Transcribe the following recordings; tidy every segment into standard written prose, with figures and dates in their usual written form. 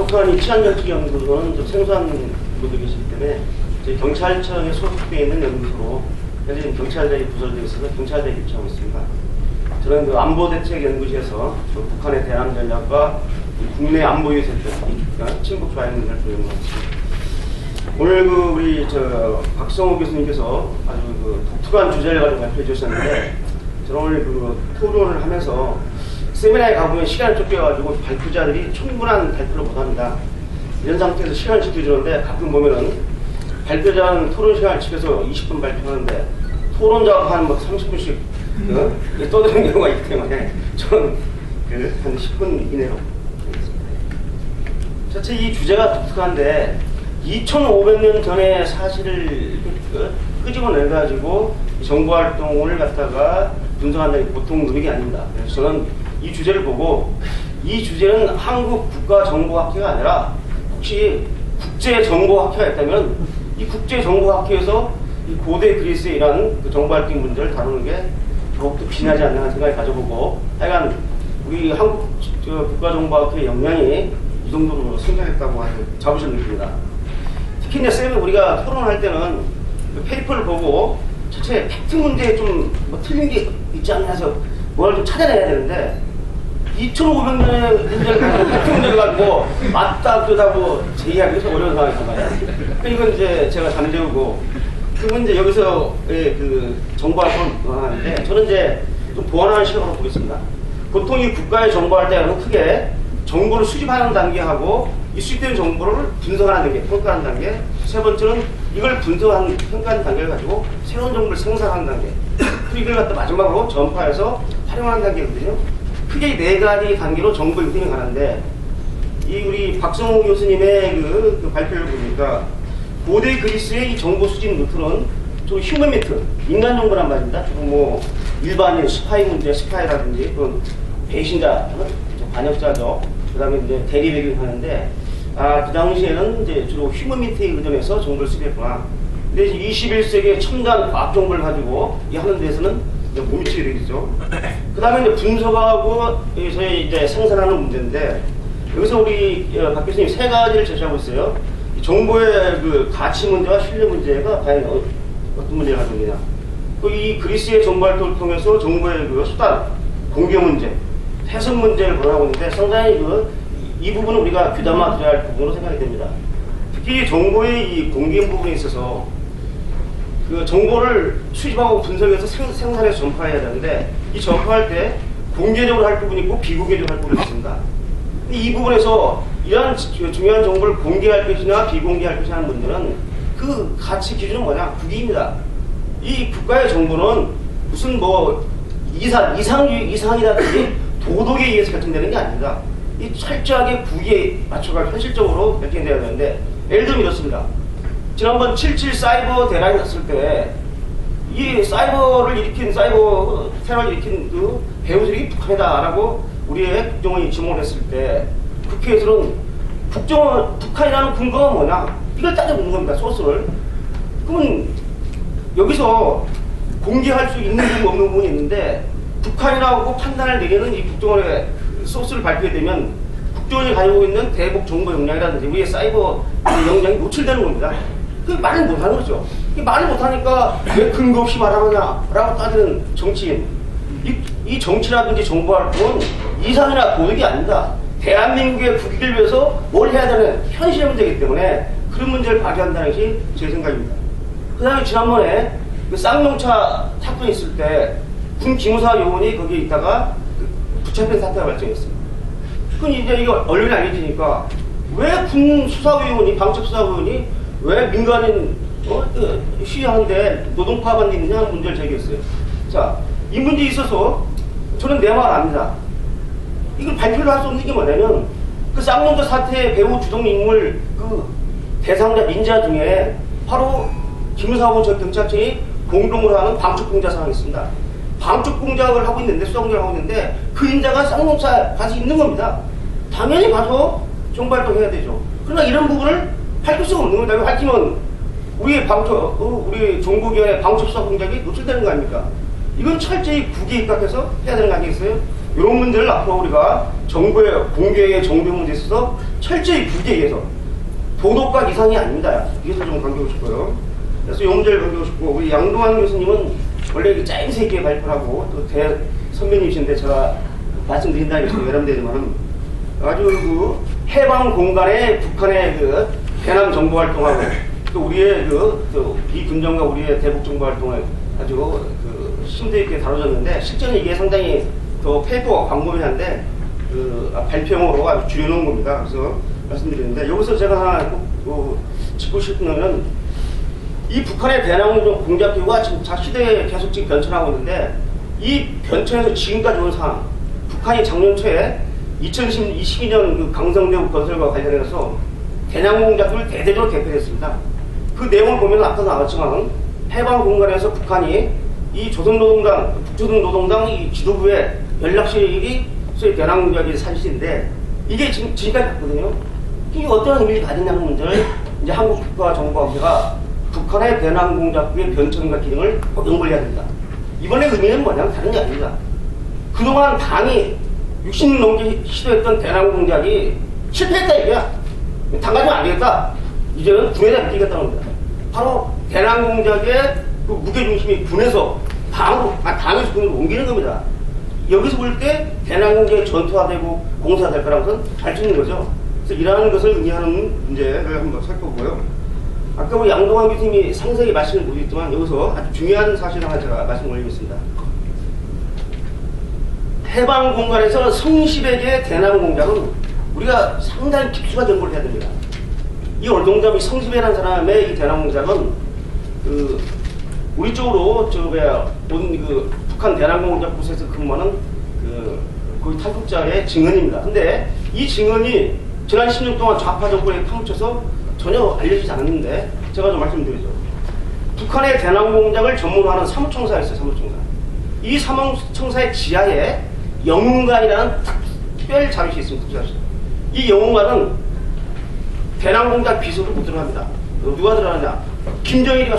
독특한 이 치안정책 연구소는 좀 생소한 분들이 계시기 때문에 저희 경찰청에 소속되어 있는 연구소로 현재 지금 경찰대에 부설되어 있어서 경찰대에 입주하고 있습니다. 저는 그 안보대책연구실에서 북한의 대남 전략과 국내 안보 유세들, 친북 좌익 문제를 연구하고 있습니다. 오늘 우리 박성호 교수님께서 아주 독특한 주제를 가지고 발표해 주셨는데, 저는 오늘 토론을 하면서 세미나에 가보면 시간을 쫓겨가지고 발표자들이 충분한 발표를 못합니다. 이런 상태에서 시간을 지켜주는데, 가끔 보면은 발표자는 토론 시간을 지켜서 20분 발표하는데 토론자가 한 30분씩 떠드는 경우가 있기 때문에 저는 한 10분 이내로 하겠습니다. 자체 이 주제가 독특한데 2500년 전의 사실을 끄집어내가지고 정보활동을 갖다가 분석한다는 게 보통 노력이 아닙니다. 그래서 저는 이 주제를 보고 이 주제는 한국 국가정보학회가 아니라 혹시 국제정보학회가 있다면 이 국제정보학회에서 이 고대 그리스의 이러한 정보활동 문제를 다루는 게 더욱더 빛나지 않나 하는 생각을 가져보고, 하여간 우리 한국 국가정보학회의 역량이 이 정도로 성장했다고 자부심 느낍니다. 특히 이제 쌤이 우리가 토론할 때는 그 페이퍼를 보고 자체 팩트 문제에 좀 틀린 게 있지 않나 해서 뭘 좀 찾아내야 되는데 2500년의 문제를 가지고 팩트 문제를 가지고 맞다 그러다고 제의하기 좀 어려운 상황이란 말이에요. 그러니까 이건 이제 제가 잠재우고, 그러면 이제 여기서 정보활동을 하는데, 저는 이제 좀 보완하는 시각으로 보겠습니다. 보통 이 국가의 정보할 때는 크게 정보를 수집하는 단계하고 이 수집된 정보를 분석하는 단계, 평가하는 단계, 세 번째는 이걸 분석하는, 평가하는 단계를 가지고 새로운 정보를 생산하는 단계, 그리고 이걸 갖다 마지막으로 전파해서 활용하는 단계거든요. 크게 네 가지 단계로 정보 유통이 가는데, 이 우리 박성호 교수님의 그 발표를 보니까 고대 그리스의 이 정보 수집 루트는 좀 휴먼 미트, 인간 정보란 말입니다. 주로 일반인 스파이 문제, 스파이라든지 그런 배신자, 반역자죠. 그 다음에 이제 대리 배경하는데, 그 당시에는 이제 주로 휴먼 미트에 의존해서 정보를 수집했구나. 근데 이제 21세기의 첨단 과학 정보를 가지고 이 하는 데서는 이제 못 미치게 되겠죠. 그 다음에 이제 분석하고 저희 이제 생산하는 문제인데, 여기서 우리 박 교수님 세 가지를 제시하고 있어요. 정보의 그 가치 문제와 신뢰 문제가 과연 어떤 문제를 가지고 있느냐. 또 이 그리스의 정보활동을 통해서 정보의 그 수단, 공개 문제, 해석 문제를 보완하고 있는데, 상당히 이 부분은 우리가 귀담아 들어야 할 부분으로 생각이 됩니다. 특히 정보의 이 공개 부분에 있어서 그 정보를 수집하고 분석해서 생산해서 전파해야 되는데, 이 전파할 때 공개적으로 할 부분이 있고 비공개적으로 할 부분이 있습니다. 이 부분에서 이러한 중요한 정보를 공개할 것이냐 비공개할 것이냐 하는 문제는 그 가치 기준은 뭐냐? 국익입니다. 이 국가의 정보는 무슨 이상이라든지 도덕에 의해서 결정되는 게 아닙니다. 이 철저하게 국익에 맞춰가 현실적으로 결정되어야 되는데, 예를 들면 이렇습니다. 지난번 7.7 사이버 대란이 났을 때 이 사이버 테러를 일으킨 그 배후들이 북한이다라고 우리의 국정원이 지목을 했을 때, 국회에서는 북한이라는 근거가 뭐냐? 이걸 따져보는 겁니다, 소스를. 그러면 여기서 공개할 수 있는 부분, 없는 부분이 있는데, 북한이라고 판단을 내리는 이 국정원의 소스를 발표되면 국정원이 가지고 있는 대북 정보 역량이라든지 우리의 사이버 역량이 노출되는 겁니다. 그 말을 못하는 거죠. 말을 못하니까 왜 근거 없이 말하느냐라고 따지는 정치인. 이 정치라든지 정보활동은 이상이나 도덕이 아닙니다. 대한민국의 국익을 위해서 뭘 해야 되는 현실의 문제이기 때문에 그런 문제를 발휘한다는 것이 제 생각입니다. 그 다음에 지난번에 그 쌍용차 사건이 있을 때 군 기무사 요원이 거기에 있다가 붙잡힌 사태가 발생했습니다. 그건 이제 이거 언론에 알려지니까 왜 군 수사위원이, 방첩 수사위원이 왜 민간인 시위하는데 노동 파업한 게 있느냐 하는 문제를 제기했어요. 자, 이 문제에 있어서 저는 내 말 압니다. 이걸 발표를 할 수 없는 게 뭐냐면, 그 쌍용차 사태의 배후 주동 인물 그 대상자 민자 중에 바로 기무사하고 전 경찰청이 공동으로 하는 방첩공작 상황이 있습니다. 방첩공작을 하고 있는데, 수사공작을 하고 있는데 그 인자가 쌍용차에 가서 있는 겁니다. 당연히 가서 정보활동해야 되죠. 그러나 이런 부분을 밝힐 수가 없는 겁니다. 밝히면 우리 정보기관의 방첩수사 공작이 노출되는 거 아닙니까? 이건 철저히 국익에 입각해서 해야 되는 거 아니겠어요? 이런 문제를 앞으로 우리가 정부의 공개의 정보 문제에 있어서 철저히 불기에 의해서 도덕과 이상이 아닙니다. 이것을 좀 강조하고 싶고요. 그래서 이 문제를 강조하고 싶고, 우리 양동환 교수님은 원래 짜임새 있게 발표를 하고 또 선배님이신데 제가 말씀드린다는 것은 외람되지만은 아주 그 해방 공간에 북한의 그 대남 정보 활동하고 또 우리의 이 군정과 우리의 대북 정보 활동을 아주 그 심도 있게 다뤄졌는데, 실제는 이게 상당히 더 페이퍼가 광범위한데 발표용으로 아주 줄여놓은 겁니다. 그래서 말씀드리는데, 여기서 제가 하나 꼭 짚고 싶은 거는 이 북한의 대남 공작기구가 지금 시대에 계속 지금 변천하고 있는데, 이 변천에서 지금까지 온 상황, 북한이 작년 초에 2022년 그 강성대우 건설과 관련해서 대남 공작기를 대대적으로 개폐했습니다. 그 내용을 보면 아까 나왔지만 해방 공간에서 북한이 이 조선노동당, 북조선노동당 이 지도부의 연락실이 소위 대남 공작의 사실인데, 이게 지금까지 갔거든요. 이게 어떤 의미를 가지냐는 문제를 이제 한국 국가정보학회가 북한의 대남 공작기의 변천과 기능을 꼭 연구를 해야 된다. 이번에 의미는 뭐냐면 다른 게 아닙니다. 그동안 당이 60년 넘게 시도했던 대남 공작이 실패했다 이거야. 당가지면 안 되겠다. 이제는 군에다 맡기겠다는 겁니다. 바로 대남 공작의 그 무게중심이 군에서 당에서 군으로 옮기는 겁니다. 여기서 볼 때 대남 공작이 전투화되고 공사될 거라는 것은 알 수 있는 거죠. 그래서 이러한 것을 의미하는 문제를 한번 살펴보고요. 아까 우리 양동환 교수님이 상세히 말씀을 드렸지만 여기서 아주 중요한 사실 하나 제가 말씀 올리겠습니다. 해방 공간에서 성시백의 대남 공작은 우리가 상당히 깊숙한 연구를 해야 됩니다. 이 얼동점이 성시백이라는 사람의 이 대남 공작은 우리 쪽으로 온 북한 대남 공작 부서에서 근무하는 거의 탈북자의 증언입니다. 근데 이 증언이 지난 10년 동안 좌파 정권에 파묻혀서 전혀 알려지지 않았는데, 제가 좀 말씀드리죠. 북한의 대남 공작을 전문화하는 사무총사가 있어요. 사무총사. 이 사무총사의 지하에 영웅관이라는 특별 자료실이 있습니다. 특별자료실. 이 영웅관은 대남 공작 비서로 못 들어갑니다. 누가 들어가느냐? 김정일이가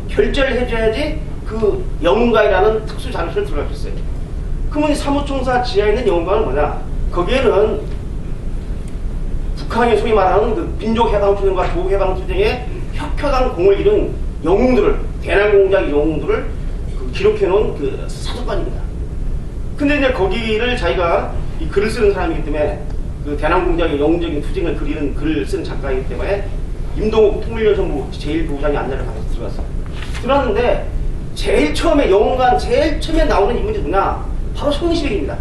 결재를 해줘야지 그 영웅관이라는 특수 자료실을 들어갈 수 있어요. 그러면 이 사무총사 지하에 있는 영웅관은 뭐냐? 거기에는 북한이 소위 말하는 그 민족해방투쟁과 조국해방투쟁의 혁혁한 공을 이룬 영웅들을, 대남 공작 영웅들을 기록해놓은 그 사적관입니다. 근데 이제 거기를 자기가 이 글을 쓰는 사람이기 때문에 그 대남 공작의 영웅적인 투쟁을 그리는 글을 쓰는 작가이기 때문에 임동욱 통일연성부 제1부부장이 안내를 받아서 들어갔어요. 들어왔는데 제일 처음에 영웅관 제일 처음에 나오는 인물이 누구냐? 바로 성시백입니다.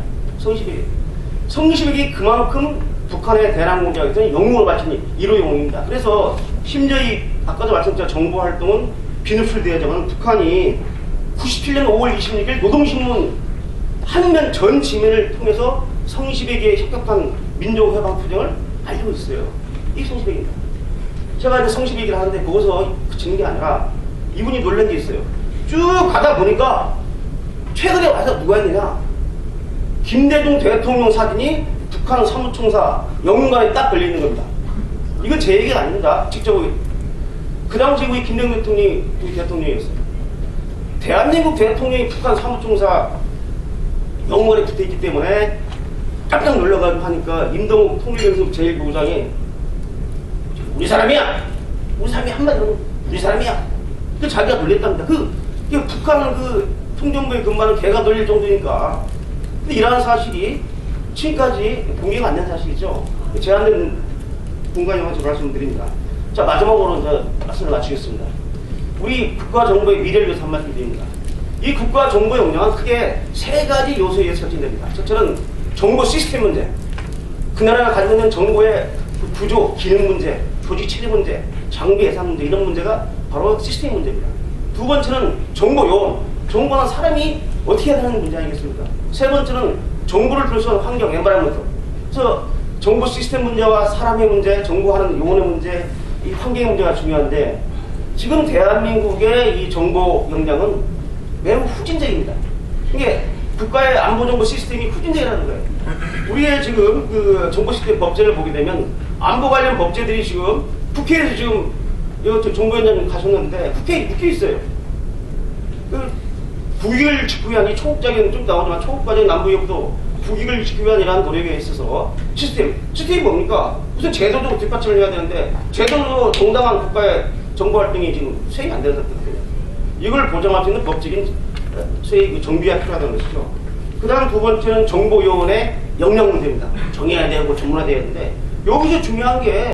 성시백이 그만큼 북한의 대남 공작에서는 영웅을 바친 1호 영웅입니다. 그래서 심지어 아까도 말씀드렸던 정보활동은 비누풀되어지만 북한이 97년 5월 26일 노동신문 한 면 전 지면을 통해서 성시백의 혁혁한 민족해방투쟁을 알리고 있어요. 이게 성시백입니다. 제가 이제 성시백이라 하는데 거기서 그치는 게 아니라 이분이 놀란 게 있어요. 쭉 가다 보니까 최근에 와서 누가 있느냐? 김대중 대통령 사진이 북한 사무총사 영웅관에 딱 걸려있는 겁니다. 이건 제 얘기가 아닙니다. 직접 그 당시 우리 김대중 대통령이 우리 대통령이었어요. 대한민국 대통령이 북한 사무총사 영웅관에 붙어있기 때문에 깜짝 놀라가지고 하니까 임동욱 통일연수부 제1부부장이 우리 사람이야! 우리 사람이 한마디로 우리 사람이야! 그 자기가 놀랬답니다. 북한 통정부에 근무하는 개가 놀릴 정도니까. 근데 이러한 사실이 지금까지 공개가 안 된 사실이죠. 제한된 공간이어서 말씀드립니다. 자, 마지막으로 이제 말씀을 마치겠습니다. 우리 국가정보의 미래를 위해서 한 말씀 드립니다. 이 국가정보의 역량은 크게 3가지 요소에 의해서 설정됩니다. 첫째는 정보 시스템 문제. 그 나라가 가지고 있는 정보의 구조, 기능 문제, 조직 체계 문제, 장비 예산 문제, 이런 문제가 바로 시스템 문제입니다. 두 번째는 정보 요원. 정보는 사람이 어떻게 해야 되는 문제 아니겠습니까? 세 번째는 정보를 들수하는 환경, 엔바이러먼트. 그래서 정보 시스템 문제와 사람의 문제, 정보하는 요원의 문제, 이 환경의 문제가 중요한데, 지금 대한민국의 이 정보 역량은 매우 후진적입니다. 이게 국가의 안보정보 시스템이 후진적이라는 거예요. 우리의 지금 그 정보 시스템 법제를 보게 되면 안보 관련 법제들이 지금 국회에서 지금 정보위원장님 가셨는데 국회에 있어요. 9.21 직후에 아니 초국적인 좀 나오지만 초국과정 남부역도 국익을 지키기 위한 이러한 노력에 있어서 시스템이 뭡니까? 무슨 제도도 뒷받침을 해야 되는데 제도도 정당한 국가의 정보 활동이 지금 수행이 안 되는 상태거든요. 이걸 보장할 수 있는 법적인 수행 정비가 필요하다는 것이죠. 그 다음 두 번째는 정보요원의 역량 문제입니다. 정해야 되고 전문화돼야 되는데 여기서 중요한 게